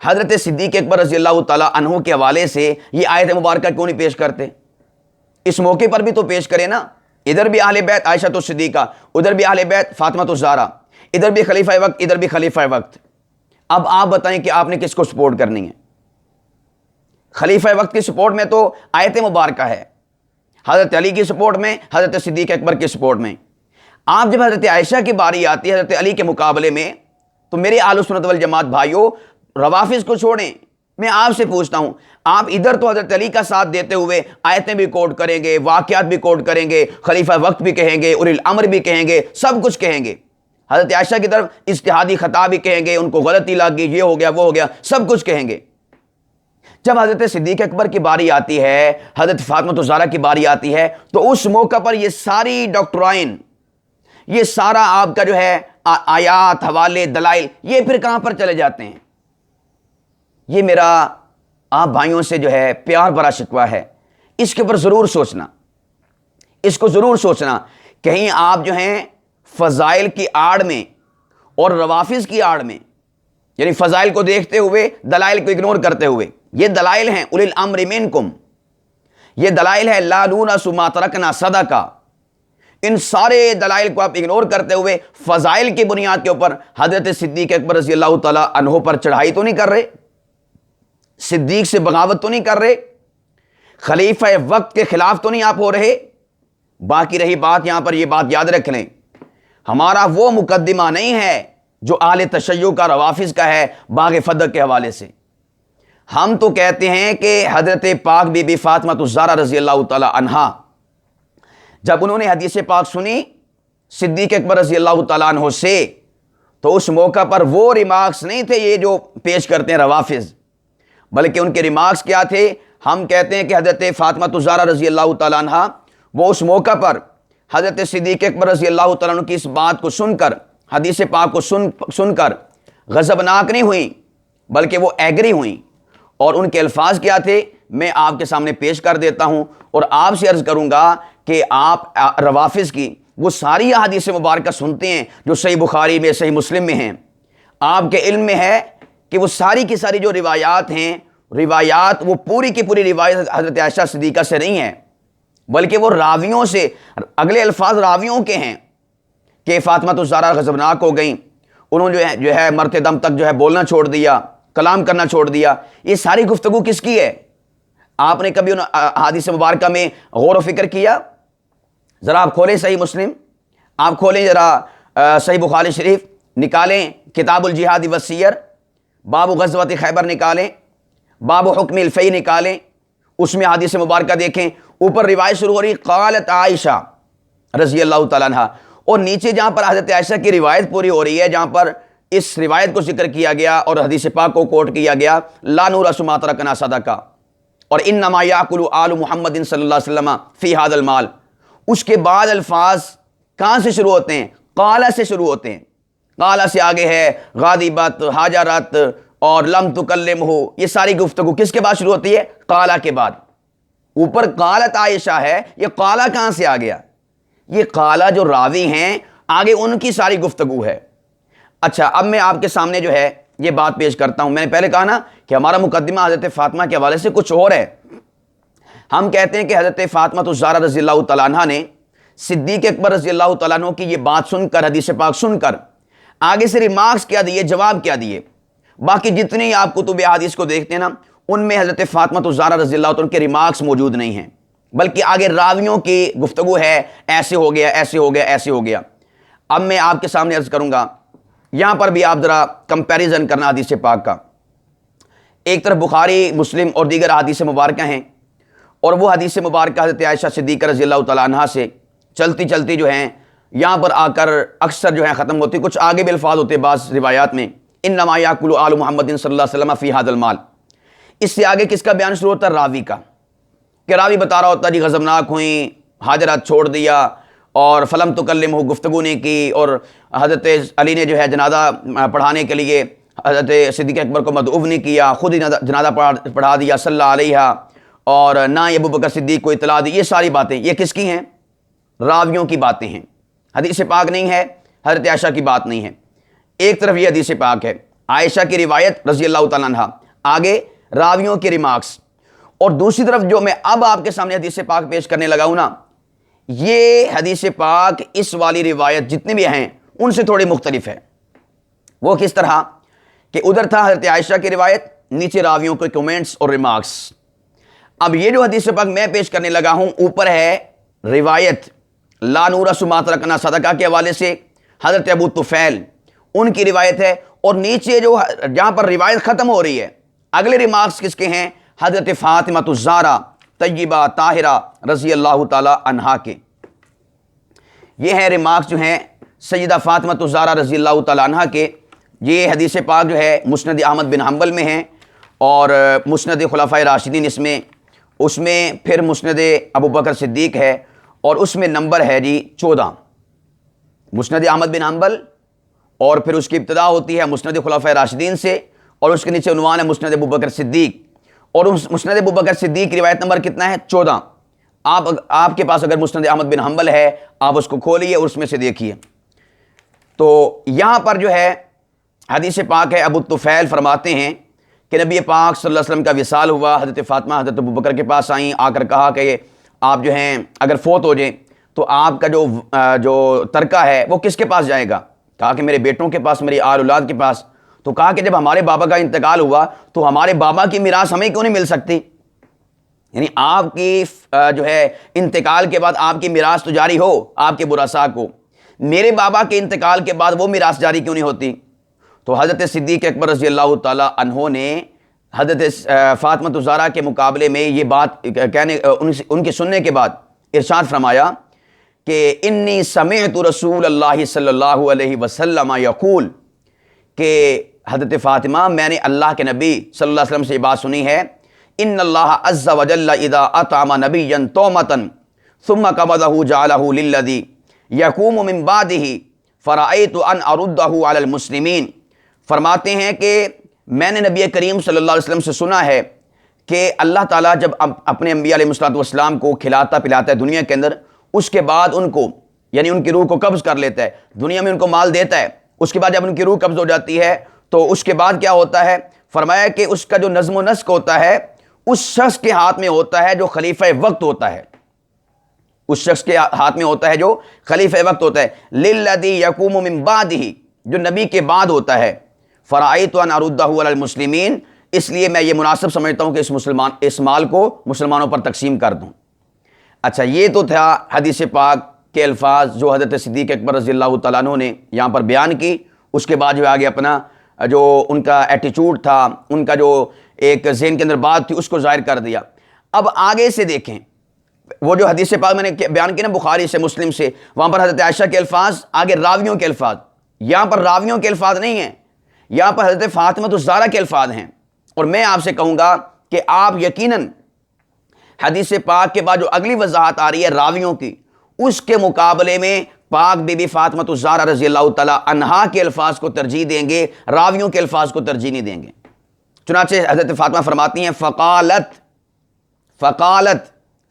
حضرت صدیق اکبر رضی اللہ تعالیٰ عنہ کے حوالے سے یہ آیت مبارکہ کیوں نہیں پیش کرتے؟ اس موقع پر بھی تو پیش کریں نا. ادھر بھی اہل بیت عائشہ الصدیقہ، ادھر بھی اہل بیت فاطمہ الزہرا، ادھر بھی خلیفہ وقت، ادھر بھی خلیفہ وقت. اب آپ بتائیں کہ آپ نے کس کو سپورٹ کرنی ہے؟ خلیفہ وقت کی سپورٹ میں تو آیت مبارکہ ہے، حضرت علی کی سپورٹ میں، حضرت صدیق اکبر کی سپورٹ میں. آپ جب حضرت عائشہ کی باری آتی ہے حضرت علی کے مقابلے میں، تو میرے اہل سنت والجماعت بھائیوں، روافظ کو چھوڑیں. میں آپ سے پوچھتا ہوں، آپ ادھر تو حضرت علی کا ساتھ دیتے ہوئے آیتیں بھی کوٹ کریں گے، واقعات بھی کوٹ کریں گے، خلیفہ وقت بھی کہیں گے، اولی الامر بھی کہیں گے، سب کچھ کہیں گے. حضرت عائشہ کی طرف اجتہادی خطا بھی کہیں گے، ان کو غلطی لگ گئی، یہ ہو گیا وہ ہو گیا، سب کچھ کہیں گے. جب حضرت صدیق اکبر کی باری آتی ہے، حضرت فاطمہ الزہرا کی باری آتی ہے، تو اس موقع پر یہ ساری ڈاکٹرائن، یہ سارا آپ کا جو ہے آیات، حوالے، دلائل، یہ پھر کہاں پر چلے جاتے ہیں؟ یہ میرا آپ بھائیوں سے جو ہے پیار بھرا شکوہ ہے. اس کے اوپر ضرور سوچنا، اس کو ضرور سوچنا. کہیں آپ جو ہیں فضائل کی آڑ میں اور روافظ کی آڑ میں، یعنی فضائل کو دیکھتے ہوئے دلائل کو اگنور کرتے ہوئے، یہ دلائل ہیں اولی الامر منکم، یہ دلائل ہے لا نونس ما ترکنا صدقہ، ان سارے دلائل کو آپ اگنور کرتے ہوئے فضائل کی بنیاد کے اوپر حضرت صدیق اکبر رضی اللہ تعالیٰ عنہ پر چڑھائی تو نہیں کر رہے، صدیق سے بغاوت تو نہیں کر رہے، خلیفہ وقت کے خلاف تو نہیں آپ ہو رہے. باقی رہی بات، یہاں پر یہ بات یاد رکھ لیں، ہمارا وہ مقدمہ نہیں ہے جو اہل تشیع کا، روافظ کا ہے باغ فدق کے حوالے سے. ہم تو کہتے ہیں کہ حضرت پاک بی بی فاطمہ الزہرا رضی اللہ تعالی عنہا جب انہوں نے حدیث پاک سنی صدیق اکبر رضی اللہ تعالیٰ عنہ سے، تو اس موقع پر وہ ریمارکس نہیں تھے یہ جو پیش کرتے ہیں روافظ، بلکہ ان کے ریمارکس کیا تھے؟ ہم کہتے ہیں کہ حضرت فاطمہ الزہرا رضی اللہ تعالیٰ عنہ وہ اس موقع پر حضرت صدیق اکبر رضی اللہ تعالیٰ عنہ کی اس بات کو سن کر، حدیث پاک کو سن کر غضبناک نہیں ہوئیں، بلکہ وہ ایگری ہوئیں، اور ان کے الفاظ کیا تھے میں آپ کے سامنے پیش کر دیتا ہوں، اور آپ سے عرض کروں گا کہ آپ روافظ کی وہ ساری احادیث مبارکہ سنتے ہیں جو صحیح بخاری میں، صحیح مسلم میں ہیں، آپ کے علم میں ہے کہ وہ ساری کی ساری جو روایات ہیں، روایات وہ پوری کی پوری روایت حضرت عائشہ صدیقہ سے نہیں ہیں، بلکہ وہ راویوں سے، اگلے الفاظ راویوں کے ہیں کہ فاطمہ الزہرا غضبناک ہو گئیں، انہوں نے جو ہے مرتے دم تک جو ہے بولنا چھوڑ دیا، کلام کرنا چھوڑ دیا۔ یہ ساری گفتگو کس کی ہے؟ آپ نے کبھی ان احادیث مبارکہ میں غور و فکر کیا؟ ذرا آپ کھولیں صحیح مسلم، آپ کھولیں ذرا صحیح بخاری شریف، نکالیں کتاب الجہاد والسیر، باب غزوۃ خیبر نکالیں، باب حکم الفی نکالیں، اس میں حدیث مبارکہ دیکھیں، اوپر روایت شروع ہو رہی قالت عائشہ رضی اللہ تعالیٰ عنہ، اور نیچے جہاں پر حضرت عائشہ کی روایت پوری ہو رہی ہے، جہاں پر اس روایت کو ذکر کیا گیا اور حدیث پاک کو کوٹ کیا گیا، لا نورث ما ترکنا صدقہ، اور انما یاکل آل محمد صلی اللہ علیہ وسلم فی ھذا المال، اس کے بعد الفاظ کہاں سے شروع ہوتے ہیں؟ قالہ سے شروع ہوتے ہیں، قالہ سے آگے ہے غاضبت، ہاجرت اور لم تکلمہ، یہ ساری گفتگو کس کے بعد شروع ہوتی ہے؟ قالہ کے بعد۔ اوپر قالت عائشہ ہے، یہ قالہ کہاں سے آ گیا؟ یہ قالہ جو راوی ہیں آگے ان کی ساری گفتگو ہے۔ اچھا، اب میں آپ کے سامنے جو ہے یہ بات پیش کرتا ہوں۔ میں نے پہلے کہا نا کہ ہمارا مقدمہ حضرت فاطمہ کے حوالے سے کچھ اور ہے۔ ہم کہتے ہیں کہ حضرت فاطمہ الزہرا رضی اللہ تعالیٰ عنہ نے صدیق اکبر رضی اللہ تعالیٰ عنہ کی یہ بات سن کر، حدیث پاک سن کر، آگے سے ریمارکس کیا دیے، جواب کیا دیے۔ باقی جتنی آپ کتب حدیث کو دیکھتے ہیں نا، ان میں حضرت فاطمہ الزہرا رضی اللہ تعالیٰ عنہ کے ریمارکس موجود نہیں ہیں، بلکہ آگے راویوں کی گفتگو ہے، ایسے ہو گیا، ایسے ہو گیا، ایسے ہو گیا۔ اب میں آپ کے سامنے عرض کروں گا، یہاں پر بھی آپ ذرا کمپیریزن کرنا حدیث پاک کا۔ ایک طرف بخاری، مسلم اور دیگر حدیث مبارکہ ہیں، اور وہ حدیث مبارکہ حضرت عائشہ صدیقہ رضی اللہ تعالیٰ عنہا سے چلتی چلتی جو ہیں یہاں پر آ کر اکثر جو ہیں ختم ہوتی، کچھ آگے بھی الفاظ ہوتے بعض روایات میں، انما یاکل آل محمد صلی اللہ علیہ وسلم فی ھذا المال۔ اس سے آگے کس کا بیان شروع ہوتا ہے؟ راوی کا، کہ راوی بتا رہا ہوتا ہے جی غضبناک ہوئیں، ہاجرات چھوڑ دیا، اور فلم تکلمہ، گفتگو نہیں کی، اور حضرت علی نے جو ہے جنازہ پڑھانے کے لیے حضرت صدیق اکبر کو مدعو نہیں کیا، خود ہی جنازہ پڑھا دیا صلی اللہ علیہ، اور نہ ابوبکر صدیق کو اطلاع دی۔ یہ ساری باتیں یہ کس کی ہیں؟ راویوں کی باتیں ہیں، حدیث پاک نہیں ہے، حضرت عائشہ کی بات نہیں ہے۔ ایک طرف یہ حدیث پاک ہے، عائشہ کی روایت رضی اللہ تعالیٰ عنہ، آگے راویوں کے ریمارکس، اور دوسری طرف جو میں اب آپ کے سامنے حدیث پاک پیش کرنے لگا ہوں نا، یہ حدیث پاک اس والی روایت جتنے بھی ہیں ان سے تھوڑی مختلف ہے۔ وہ کس طرح کہ ادھر تھا حضرت عائشہ کی روایت، نیچے راویوں کے کمنٹس اور ریمارکس۔ اب یہ جو حدیث پاک میں پیش کرنے لگا ہوں، اوپر ہے روایت لا نورث ما ترکنا صدقہ کے حوالے سے حضرت ابو طفیل، ان کی روایت ہے، اور نیچے جو جہاں پر روایت ختم ہو رہی ہے اگلے ریمارکس کس کے ہیں؟ حضرت فاطمہ الزہرا طیبہ طاہرہ رضی اللہ تعالی عنہا کے۔ یہ ہیں ریمارکس جو ہیں سیدہ فاطمہ الزہرا رضی اللہ تعالی عنہا کے۔ یہ حدیث پاک جو ہے مسند احمد بن حنبل میں ہیں، اور مسند خلفائے راشدین اس میں پھر مسند ابو بکر صدیق ہے، اور اس میں نمبر ہے جی 14، مسند احمد بن حنبل، اور پھر اس کی ابتدا ہوتی ہے مسند خلفائے راشدین سے، اور اس کے نیچے عنوان ہے مسند ابو بکر صدیق، اور اس مسند ابو بکر صدیق کی روایت نمبر کتنا ہے؟ 14۔ آپ کے پاس اگر مسند احمد بن حنبل ہے، آپ اس کو کھولیے اور اس میں سے دیکھیے، تو یہاں پر جو ہے حدیث پاک ہے، ابو طفیل فرماتے ہیں کہ نبی پاک صلی اللہ علیہ وسلم کا وصال ہوا، حضرت فاطمہ حضرت ابو بکر کے پاس آئیں، آ کر کہا کہ آپ جو ہیں اگر فوت ہو جائیں تو آپ کا جو ترکہ ہے وہ کس کے پاس جائے گا؟ کہا کہ میرے بیٹوں کے پاس، میری آل اولاد کے پاس۔ تو کہا کہ جب ہمارے بابا کا انتقال ہوا تو ہمارے بابا کی میراث ہمیں کیوں نہیں مل سکتی؟ یعنی آپ کی جو ہے انتقال کے بعد آپ کی میراث تو جاری ہو آپ کے ورثاء کو، میرے بابا کے انتقال کے بعد وہ میراث جاری کیوں نہیں ہوتی؟ تو حضرت صدیق اکبر رضی اللہ تعالیٰ عنہ نے حضرت فاطمہ الزہرا کے مقابلے میں یہ بات ان کے سننے کے بعد ارشاد فرمایا کہ انی سمعت رسول اللہ صلی اللہ علیہ وسلم یقول، کہ حضرت فاطمہ میں نے اللہ کے نبی صلی اللہ علیہ وسلم سے یہ بات سنی ہے، ان اللہ عز وجل اذا اطعم نبیا طعمۃ ثم قبضہ جعلہ للذی یقوم من بعدہ فرأیت ان اردہ علی المسلمین۔ فرماتے ہیں کہ میں نے نبی کریم صلی اللہ علیہ وسلم سے سنا ہے کہ اللہ تعالیٰ جب اپنے انبیاء علیہ الصلوۃ والسلام کو کھلاتا پلاتا ہے دنیا کے اندر، اس کے بعد ان کو یعنی ان کی روح کو قبض کر لیتا ہے، دنیا میں ان کو مال دیتا ہے، اس کے بعد جب ان کی روح قبض ہو جاتی ہے تو اس کے بعد کیا ہوتا ہے؟ فرمایا کہ اس کا جو نظم و نسق ہوتا ہے اس شخص کے ہاتھ میں ہوتا ہے جو خلیفہ وقت ہوتا ہے، اس شخص کے ہاتھ میں ہوتا ہے جو خلیفہ وقت ہوتا ہے، للذی یقوم من بعدہ، جو نبی کے بعد ہوتا ہے، فرأیت ان اردہ علی المسلمین، اس لیے میں یہ مناسب سمجھتا ہوں کہ اس مال کو مسلمانوں پر تقسیم کر دوں۔ اچھا، یہ تو تھا حدیث پاک کے الفاظ جو حضرت صدیق اکبر رضی اللہ تعالیٰ عنہ نے یہاں پر بیان کی۔ اس کے بعد جو آگے اپنا جو ان کا ایٹیچیوڈ تھا، ان کا جو ایک ذہن کے اندر بات تھی، اس کو ظاہر کر دیا۔ اب آگے سے دیکھیں، وہ جو حدیث پاک میں نے بیان کی نا بخاری سے مسلم سے، وہاں پر حضرت عائشہ کے الفاظ، آگے راویوں کے الفاظ، یہاں پر راویوں کے الفاظ نہیں ہیں، یہاں پر حضرت فاطمہ الزہرا کے الفاظ ہیں۔ اور میں آپ سے کہوں گا کہ آپ یقیناً حدیث پاک کے بعد جو اگلی وضاحت آ رہی ہے راویوں کی، اس کے مقابلے میں پاک بی بی فاطمہ الزہرا رضی اللہ تعالیٰ عنہا کے الفاظ کو ترجیح دیں گے، راویوں کے الفاظ کو ترجیح نہیں دیں گے۔ چنانچہ حضرت فاطمہ فرماتی ہیں فقالت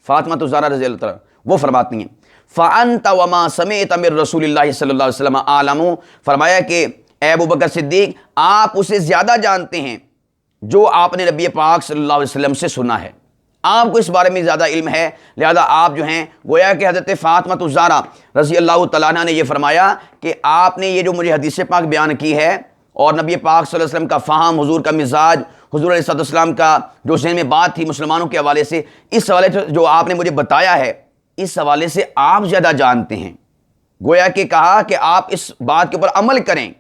فاطمہ الزہرا رضی اللہ تعالیٰ وہ فرماتی ہیں فأنت وما سمعت من رسول اللہ صلی اللہ علیہ وسلم عالم، فرمایا کہ اے ابوبکر صدیق آپ اسے زیادہ جانتے ہیں جو آپ نے نبی پاک صلی اللہ علیہ وسلم سے سنا ہے، آپ کو اس بارے میں زیادہ علم ہے، لہذا آپ جو ہیں گویا کہ حضرت فاطمہ الزہرا رضی اللہ تعالیٰ عنہ نے یہ فرمایا کہ آپ نے یہ جو مجھے حدیث پاک بیان کی ہے اور نبی پاک صلی اللہ علیہ وسلم کا فہم، حضور کا مزاج، حضور علیہ السلام کا جو ذہن میں بات تھی مسلمانوں کے حوالے سے، اس حوالے سے جو آپ نے مجھے بتایا ہے، اس حوالے سے آپ زیادہ جانتے ہیں۔ گویا کہ کہا کہ آپ اس بات کے اوپر عمل کریں،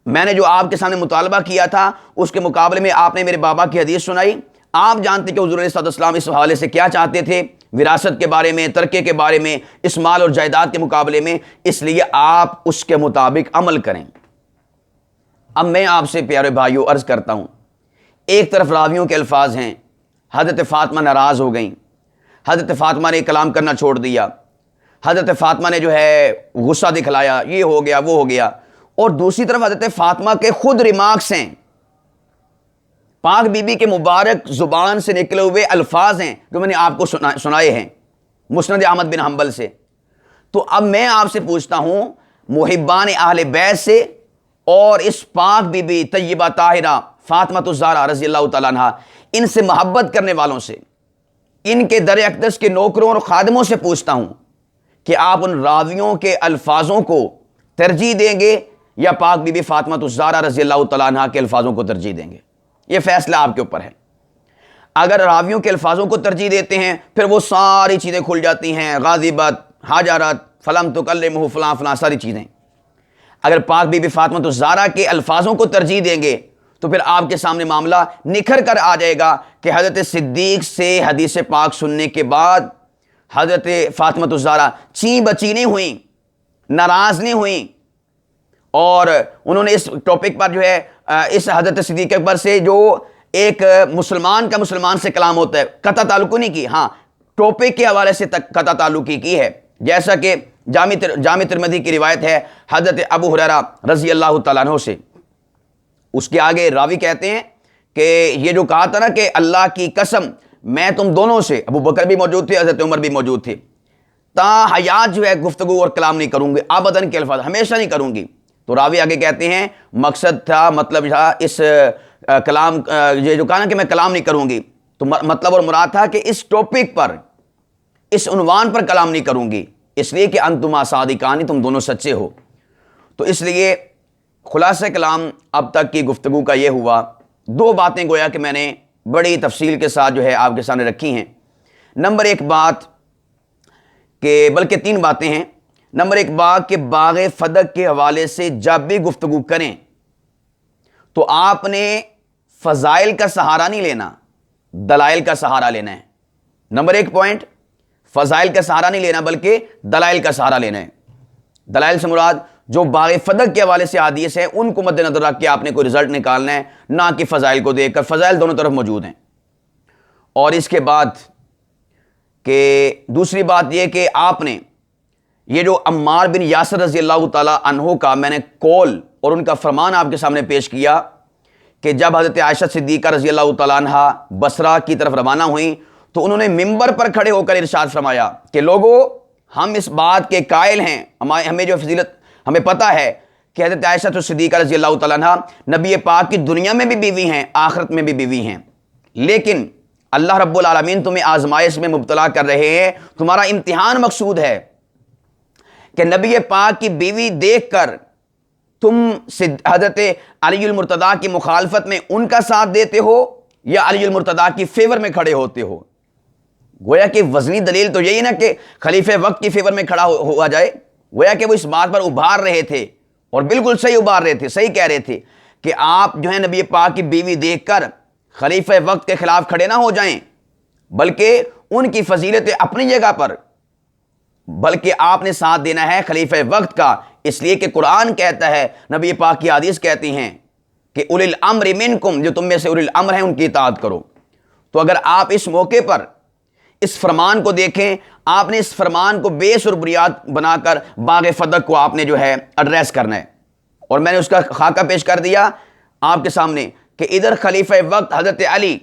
میں نے جو آپ کے سامنے مطالبہ کیا تھا اس کے مقابلے میں آپ نے میرے بابا کی حدیث سنائی، آپ جانتے کہ حضور علیہ السلام اس حوالے سے کیا چاہتے تھے، وراثت کے بارے میں، ترکے کے بارے میں، اس مال اور جائیداد کے مقابلے میں، اس لیے آپ اس کے مطابق عمل کریں۔ اب میں آپ سے پیارے بھائیوں عرض کرتا ہوں، ایک طرف راویوں کے الفاظ ہیں، حضرت فاطمہ ناراض ہو گئیں، حضرت فاطمہ نے کلام کرنا چھوڑ دیا، حضرت فاطمہ نے جو ہے غصہ دکھلایا، یہ ہو گیا وہ ہو گیا، اور دوسری طرف حضرت فاطمہ کے خود ریمارکس ہیں، پاک بی بی کے مبارک زبان سے نکلے ہوئے الفاظ ہیں جو میں نے آپ کو سنائے ہیں مسند احمد بن حنبل سے۔ تو اب میں آپ سے پوچھتا ہوں، محبان اہل بیت سے اور اس پاک بی بی طیبہ طاہرہ فاطمہ الزہرا رضی اللہ تعالیٰ عنہا، ان سے محبت کرنے والوں سے، ان کے در اقدس کے نوکروں اور خادموں سے پوچھتا ہوں کہ آپ ان راویوں کے الفاظوں کو ترجیح دیں گے یا پاک بی بی فاطمہ الزہرا رضی اللہ تعالیٰ عنہا کے الفاظوں کو ترجیح دیں گے؟ یہ فیصلہ آپ کے اوپر ہے۔ اگر راویوں کے الفاظوں کو ترجیح دیتے ہیں پھر وہ ساری چیزیں کھل جاتی ہیں، غاضبت، حاجرت، فلم تکلمہ فلاں فلاں ساری چیزیں۔ اگر پاک بی بی فاطمہ الزہرا کے الفاظوں کو ترجیح دیں گے تو پھر آپ کے سامنے معاملہ نکھر کر آ جائے گا کہ حضرت صدیق سے حدیث پاک سننے کے بعد حضرت فاطمہ الزہرا چیں بچی نہیں ہوئیں، ناراض نہیں ہوئیں، اور انہوں نے اس ٹاپک پر جو ہے اس حضرت صدیق اکبر سے جو ایک مسلمان کا مسلمان سے کلام ہوتا ہے قطع تعلق نہیں کی، ہاں ٹاپک کے حوالے سے قطع تعلقی کی ہے، جیسا کہ جامع ترمذی کی روایت ہے حضرت ابو ہریرہ رضی اللہ تعالیٰ عنہ سے۔ اس کے آگے راوی کہتے ہیں کہ یہ جو کہا تھا نا کہ اللہ کی قسم میں تم دونوں سے، ابو بکر بھی موجود تھے، حضرت عمر بھی موجود تھے، تا حیات جو ہے گفتگو اور کلام نہیں کروں گی، ابداً کے الفاظ ہمیشہ نہیں کروں گی۔ تو راوی آگے کہتے ہیں مقصد تھا، مطلب تھا اس کلام، یہ جو کہا نا کہ میں کلام نہیں کروں گی، تو مطلب اور مراد تھا کہ اس ٹاپک پر، اس عنوان پر کلام نہیں کروں گی، اس لیے کہ انتما صادقان، تم دونوں سچے ہو۔ تو اس لیے خلاصہ کلام اب تک کی گفتگو کا یہ ہوا، دو باتیں گویا کہ میں نے بڑی تفصیل کے ساتھ جو ہے آپ کے سامنے رکھی ہیں۔ نمبر ایک بات کہ بلکہ تین باتیں ہیں۔ نمبر ایک بات کہ باغ فدق کے حوالے سے جب بھی گفتگو کریں تو آپ نے فضائل کا سہارا نہیں لینا، دلائل کا سہارا لینا ہے۔ نمبر 1 پوائنٹ، فضائل کا سہارا نہیں لینا بلکہ دلائل کا سہارا لینا ہے۔ دلائل سے مراد جو باغ فدق کے حوالے سے حدیث ہے ان کو مد نظر رکھ کے آپ نے کوئی رزلٹ نکالنا ہے، نہ کہ فضائل کو دیکھ کر۔ فضائل دونوں طرف موجود ہیں۔ اور اس کے بعد کہ دوسری بات یہ کہ آپ نے یہ جو عمار بن یاسر رضی اللہ تعالی عنہ کا میں نے قول اور ان کا فرمان آپ کے سامنے پیش کیا کہ جب حضرت عائشہ صدیقہ رضی اللہ تعالیٰ عنہ بصرہ کی طرف روانہ ہوئیں تو انہوں نے ممبر پر کھڑے ہو کر ارشاد فرمایا کہ لوگو، ہم اس بات کے قائل ہیں، ہمیں جو فضیلت ہمیں پتہ ہے کہ حضرت عائشہ صدیقہ رضی اللہ تعالیٰ عنہ نبی پاک کی دنیا میں بھی بیوی ہیں، آخرت میں بھی بیوی ہیں، لیکن اللہ رب العالمین تمہیں آزمائش میں مبتلا کر رہے ہیں، تمہارا امتحان مقصود ہے کہ نبی پاک کی بیوی دیکھ کر تم حضرت علی المرتضیٰ کی مخالفت میں ان کا ساتھ دیتے ہو یا علی المرتضیٰ کی فیور میں کھڑے ہوتے ہو۔ گویا کہ وزنی دلیل تو یہی نا کہ خلیفہ وقت کی فیور میں کھڑا ہوا جائے۔ گویا کہ وہ اس بات پر ابھار رہے تھے اور بالکل صحیح ابھار رہے تھے، صحیح کہہ رہے تھے کہ آپ جو ہے نبی پاک کی بیوی دیکھ کر خلیفہ وقت کے خلاف کھڑے نہ ہو جائیں، بلکہ ان کی فضیلت اپنی جگہ پر، بلکہ آپ نے ساتھ دینا ہے خلیفہ وقت کا، اس لیے کہ قرآن کہتا ہے، نبی پاک کی حدیث کہتی ہیں کہ اولی الامر منکم، جو تم میں سے اولی الامر ہیں ان کی اطاعت کرو۔ تو اگر آپ اس موقع پر اس فرمان کو دیکھیں، آپ نے اس فرمان کو بیس اور بنیاد بنا کر باغ فدق کو آپ نے جو ہے ایڈریس کرنا ہے۔ اور میں نے اس کا خاکہ پیش کر دیا آپ کے سامنے کہ ادھر خلیفہ وقت حضرت علی،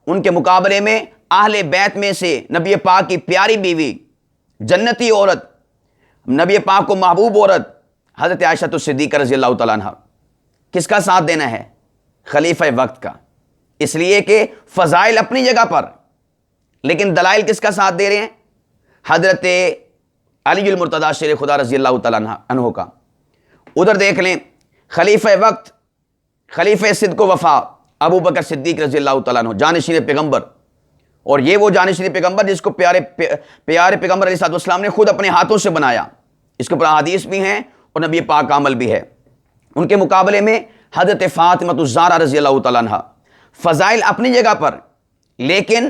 ان کے مقابلے میں اہل بیت میں سے نبی پاک کی پیاری بیوی، جنتی عورت، نبی پاک کو محبوب عورت حضرت عائشہ صدیقہ رضی اللہ تعالیٰ عنہ، کس کا ساتھ دینا ہے؟ خلیفہ وقت کا، اس لیے کہ فضائل اپنی جگہ پر، لیکن دلائل کس کا ساتھ دے رہے ہیں؟ حضرت علی المرتضیٰ شیر خدا رضی اللہ تعالیٰ عنہ کا۔ ادھر دیکھ لیں خلیفہ وقت، خلیفہ صدق و وفا ابو بکر صدیق رضی اللہ تعالیٰ عنہ، جانشین پیغمبر، اور یہ وہ جانشین پیغمبر جس کو پیارے پیغمبر علیہ السلام نے خود اپنے ہاتھوں سے بنایا، اس کے اوپر احادیث بھی ہیں اور نبی پاک کا عمل بھی ہے۔ ان کے مقابلے میں حضرت فاطمہ الزہرا رضی اللہ تعالیٰ عنہ، فضائل اپنی جگہ پر، لیکن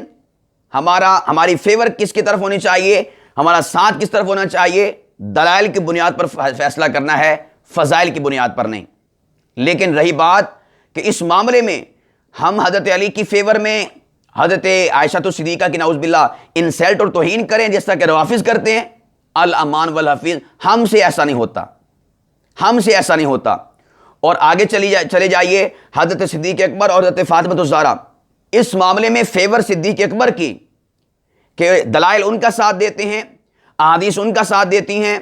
ہماری فیور کس کی طرف ہونی چاہیے، ہمارا ساتھ کس طرف ہونا چاہیے؟ دلائل کی بنیاد پر فیصلہ کرنا ہے، فضائل کی بنیاد پر نہیں۔ لیکن رہی بات کہ اس معاملے میں ہم حضرت علی کی فیور میں حضرت عائشہ صدیقہ کی نعوذ باللہ انسلٹ اور توہین کریں جس طرح کہ روافظ کرتے ہیں، الامان والحفیظ، ہم سے ایسا نہیں ہوتا، ہم سے ایسا نہیں ہوتا۔ اور آگے چلے جائیے حضرت صدیق اکبر اور حضرت فاطمہ الزہرا، اس معاملے میں فیور صدیق اکبر کی کہ دلائل ان کا ساتھ دیتے ہیں، احادیث ان کا ساتھ دیتی ہیں،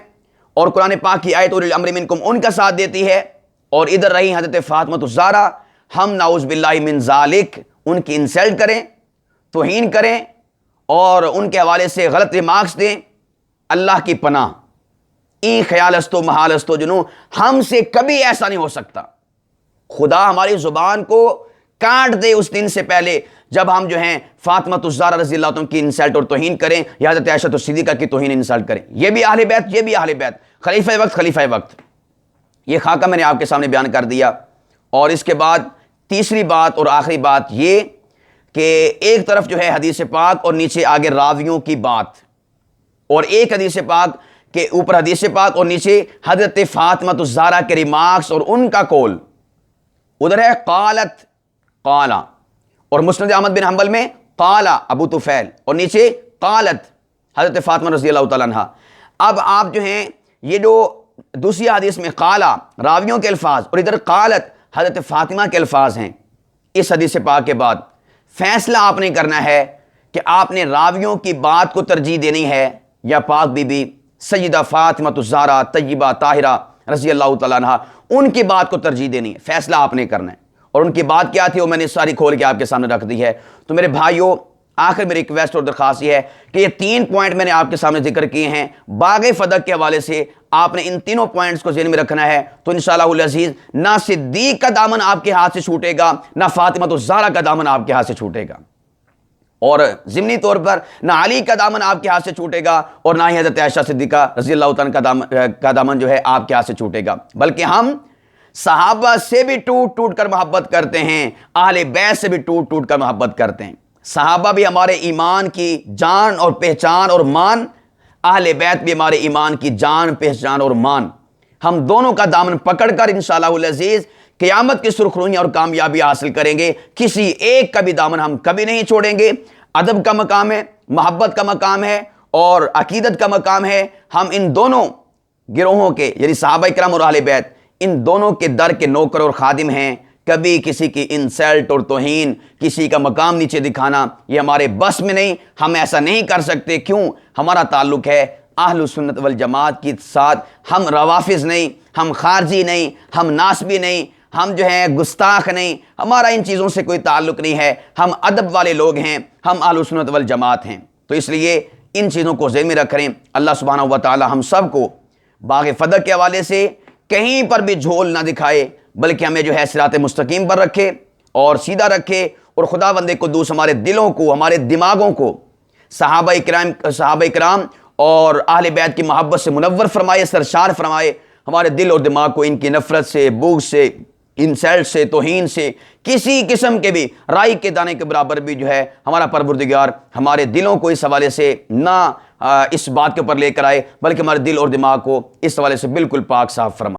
اور قرآن پاک کی آیت اولی الامر منکم ان کا ساتھ دیتی ہے، اور ادھر رہی حضرت فاطمہ الزہرا، ہم نعوذ باللہ من ذالک ان کی انسلٹ کریں، توہین کریں اور ان کے حوالے سے غلط ریمارکس دیں۔ اللہ کی پناہ، این خیال استو محال استو جنو، ہم سے کبھی ایسا نہیں ہو سکتا۔ خدا ہماری زبان کو کاٹ دے اس دن سے پہلے جب ہم جو ہیں فاطمہ الزہرا رضی اللہ عنہ کی انسلٹ اور توہین کریں یا حضرت عائشہ صدیقہ کی توہین انسلٹ کریں۔ یہ بھی اہل بیت، یہ بھی اہل بیت، خلیفہ وقت، خلیفہ وقت۔ یہ خاکہ میں نے آپ کے سامنے بیان کر دیا۔ اور اس کے بعد تیسری بات اور آخری بات یہ کہ ایک طرف جو ہے حدیث پاک اور نیچے آگے راویوں کی بات، اور ایک حدیث پاک کے اوپر حدیث پاک اور نیچے حضرت فاطمہ الزہرا کے ریمارکس اور ان کا قول۔ ادھر ہے قالت، قالا، اور مسند احمد بن حنبل میں قالا ابو طفیل، اور نیچے قالت حضرت فاطمہ رضی اللہ تعالیٰ عنہ۔ اب آپ جو ہیں یہ جو دوسری حدیث میں قالا راویوں کے الفاظ اور ادھر قالت حضرت فاطمہ کے الفاظ ہیں، اس حدیث پاک کے بعد فیصلہ آپ نے کرنا ہے کہ آپ نے راویوں کی بات کو ترجیح دینی ہے یا پاک بی بی سیدہ فاطمہ الزہرا طیبہ طاہرہ رضی اللہ تعالیٰ عنہ ان کی بات کو ترجیح دینی ہے۔ فیصلہ آپ نے کرنا ہے، اور ان کی بات کیا تھی وہ میں نے ساری کھول کے آپ کے سامنے رکھ دی ہے۔ تو میرے بھائیوں، آخر میری ریکویسٹ اور درخواست یہ ہے کہ یہ 3 پوائنٹ میں نے آپ کے سامنے ذکر کیے ہیں باغ فدق کے حوالے سے، آپ نے ان تینوں پوائنٹس کو ذہن میں رکھنا ہے، تو انشاءاللہ العزیز نہ صدیق کا دامن آپ کے ہاتھ سے چھوٹے گا، نہ فاطمہ الزہرا کا دامن آپ کے ہاتھ سے چھوٹے گا، اور ضمنی طور پر نہ علی کا دامن آپ کے ہاتھ سے چھوٹے گا، اور نہ ہی حضرت عائشہ صدیقہ رضی اللہ تعالیٰ کا دامن جو ہے آپ کے ہاتھ سے چھوٹے گا، بلکہ ہم صحابہ سے بھی ٹوٹ ٹوٹ کر محبت کرتے ہیں، اہل بیت سے بھی ٹوٹ ٹوٹ کر محبت کرتے ہیں۔ صحابہ بھی ہمارے ایمان کی جان اور پہچان اور مان، اہل بیت بھی ہمارے ایمان کی جان پہچان اور مان۔ ہم دونوں کا دامن پکڑ کر انشاءاللہ العزیز قیامت کی سرخرویاں اور کامیابی حاصل کریں گے۔ کسی ایک کا بھی دامن ہم کبھی نہیں چھوڑیں گے۔ ادب کا مقام ہے، محبت کا مقام ہے اور عقیدت کا مقام ہے۔ ہم ان دونوں گروہوں کے یعنی صحابہ کرام اور اہل بیت، ان دونوں کے در کے نوکر اور خادم ہیں۔ کبھی کسی کی انسلٹ اور توہین، کسی کا مقام نیچے دکھانا، یہ ہمارے بس میں نہیں، ہم ایسا نہیں کر سکتے۔ کیوں؟ ہمارا تعلق ہے اہل سنت والجماعت کے ساتھ۔ ہم روافظ نہیں، ہم خارجی نہیں، ہم ناسبی نہیں، ہم جو ہیں گستاخ نہیں، ہمارا ان چیزوں سے کوئی تعلق نہیں ہے۔ ہم ادب والے لوگ ہیں، ہم اہل سنت والجماعت ہیں۔ تو اس لیے ان چیزوں کو ذہن میں رکھ رہے ہیں۔ اللہ سبحانہ و تعالی ہم سب کو باغ فدق کے حوالے سے کہیں پر بھی جھول نہ دکھائے، بلکہ ہمیں جو ہے صراط مستقیم پر رکھے اور سیدھا رکھے، اور خداوند قدوس ہمارے دلوں کو، ہمارے دماغوں کو صحابہ کرام اور اہل بیت کی محبت سے منور فرمائے، سرشار فرمائے۔ ہمارے دل اور دماغ کو ان کی نفرت سے، بغض سے، انسلٹ سے، توہین سے، کسی قسم کے بھی رائی کے دانے کے برابر بھی جو ہے ہمارا پروردگار ہمارے دلوں کو اس حوالے سے نہ اس بات کے اوپر لے کر آئے، بلکہ ہمارے دل اور دماغ کو اس حوالے سے بالکل پاک صاف فرمائے۔